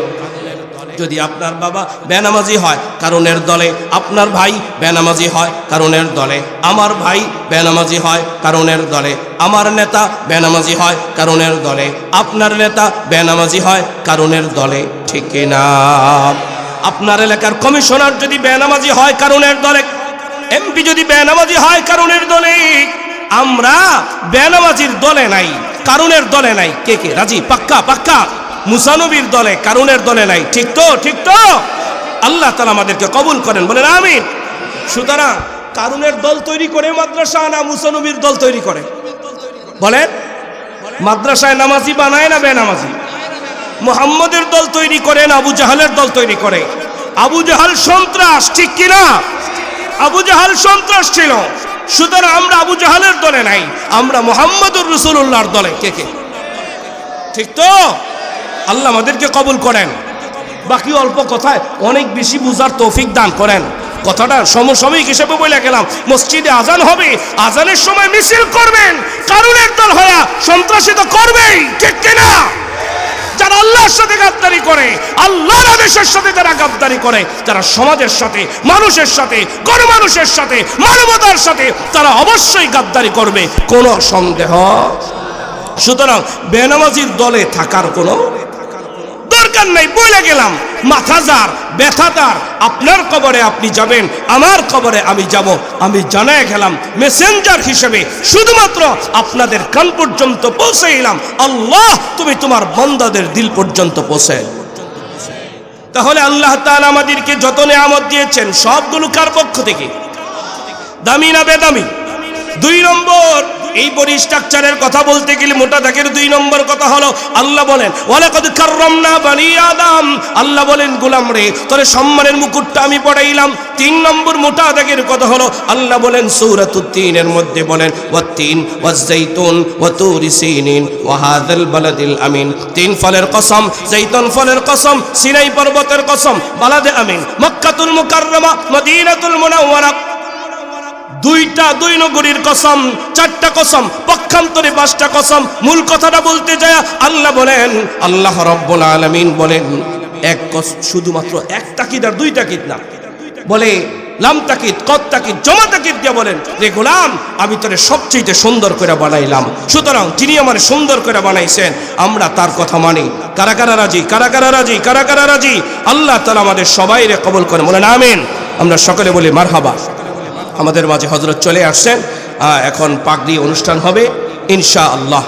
যদি আপনার বাবা বেনামাজি হয় কারুনের দলে, আপনার ভাই বেনামাজি হয় কারুনের দলে, আমার ভাই বেনামাজি হয় কারুনের দলে, আমার নেতা বেনামাজি হয় কারুনের দলে, আপনার নেতা বেনামাজি হয় কারুনের দলে, ঠিক না? আপনার এলাকার কমিশনার যদি বেনামাজি হয় কারুনের দলে, এমপি যদি বেনামাজি হয় কারুনের দলে, আমরা বেনামাজির দলে নাই, কারুনের দলে নাই। কে কে রাজি? পাক্কা পাক্কা? মুসানবীর দলে, কারুনের দলে নাই, ঠিক তো? ঠিক তো? আল্লাহ তাআলা আমাদেরকে কবুল করেন, বলেন আমিন। সুতরাং কারুনের দল তৈরি করে মাদ্রাসা না মুসানবীর দল তৈরি করে? বলেন, মাদ্রাসায় নামাজি বানায় না বেনামাজি? মুহাম্মদের দল তৈরি করে না আবু জাহালের দল তৈরি করে? আবু জাহাল সন্ত্রাস, ঠিক কিনা? আবু জাহাল সন্ত্রাস ছিল। সুতরাং আমরা আবু জাহালের দলে নাই, আমরা মুহাম্মদুর রাসূলুল্লাহর দলে। কে কে? ঠিক তো? আল্লাহ আমাদেরকে কবুল করেন। বাকি অল্প কথায় অনেক বেশি বুঝার তৌফিক দান করেন। কথাটা সমসাময়িক হিসেবে বলে গেলাম। মসজিদে আজান হবে, আজানের সময় মিছিল করবেন, কারুনের দল হয়া সন্ত্রাসী তো করবেই, ঠিক কিনা? যারা আল্লাহর সাথে গাদ্দারি করে, আল্লাহর আদেশের সাথে যারা গাদ্দারি করে, যারা সমাজের সাথে, মানুষের সাথে, গণমানুষের সাথে, মানবতার সাথে, তারা অবশ্যই গাদ্দারি করবে, কোনো সন্দেহ। সুতরাং বেনামাজির দলে থাকার কোনো দরকার নাই। বলে গেলাম, মাথাজার ব্যথাদার, আপনার কবরে আপনি যাবেন, আমার কবরে আমি যাব। আমি জানায় গেলাম মেসেঞ্জার হিসেবে, শুধুমাত্র আপনাদের কান পর্যন্ত পৌঁছে এলাম। আল্লাহ তুমি তোমার বান্দাদের দিল পর্যন্ত পৌঁছে। তাহলে আল্লাহ তাআলা আমাদেরকে যত নিয়ামত দিয়েছেন সবগুলো কার পক্ষ থেকে? দামি না বেদামি? 2 নম্বর, এই বডি স্ট্রাকচারের কথা বলতে গেলে মোটা দাগের 2 নম্বর কথা হলো, আল্লাহ বলেন ওয়ালাকাদ কাররামনা বানি আদম। আল্লাহ বলেন গোলাম রে, তোর সম্মানের মুকুটটা আমি পড়াইলাম। 3 নম্বর মোটা দাগের কথা হলো, আল্লাহ বলেন সূরাতুত তিনের মধ্যে বলেন ওয়াত-তিন ওয়াজ-যাইতুন ওয়া তুরি সিনিন ওয়া হাযাল বালাদিল আমিন। 3 ফলের কসম, যাইতুন ফলের কসম, সিনাই পর্বতের কসম, বালাদে আমিন, মক্কাতুল মুকাররমা, মদিনাতুল মুনাওয়ারা। 2 নগরীর কসম, 4টা কসম, পক্ষান্তরে 5টা কসম। মূল কথাটা বলতে যায় আল্লাহ বলেন, আল্লাহ রাব্বুল আলামিন বলেন এক শুধুমাত্র 1 তাকিদ আর 2 তাকিদ না, বলে লাম তাকিদ, কদ তাকিদ, জমা তাকিদ দিয়ে বলেন রে গোলাম, আমি তোরে সবচেয়ে সুন্দর করে বানাইলাম। সুতরাং যিনি আমার সুন্দর করে বানাইছেন আমরা তার কথা মানি। কারা কারা রাজি? কারা কারা রাজি? কারা কারা রাজি? আল্লাহ তাআলা আমাদের সবাইরে কবুল করেন, বলেন আমিন। আমরা সকলে বলি মারহাবা। আমাদের মাঝে হযরত চলে আসছেন, এখন পাগড়ি অনুষ্ঠান হবে ইনশাআল্লাহ।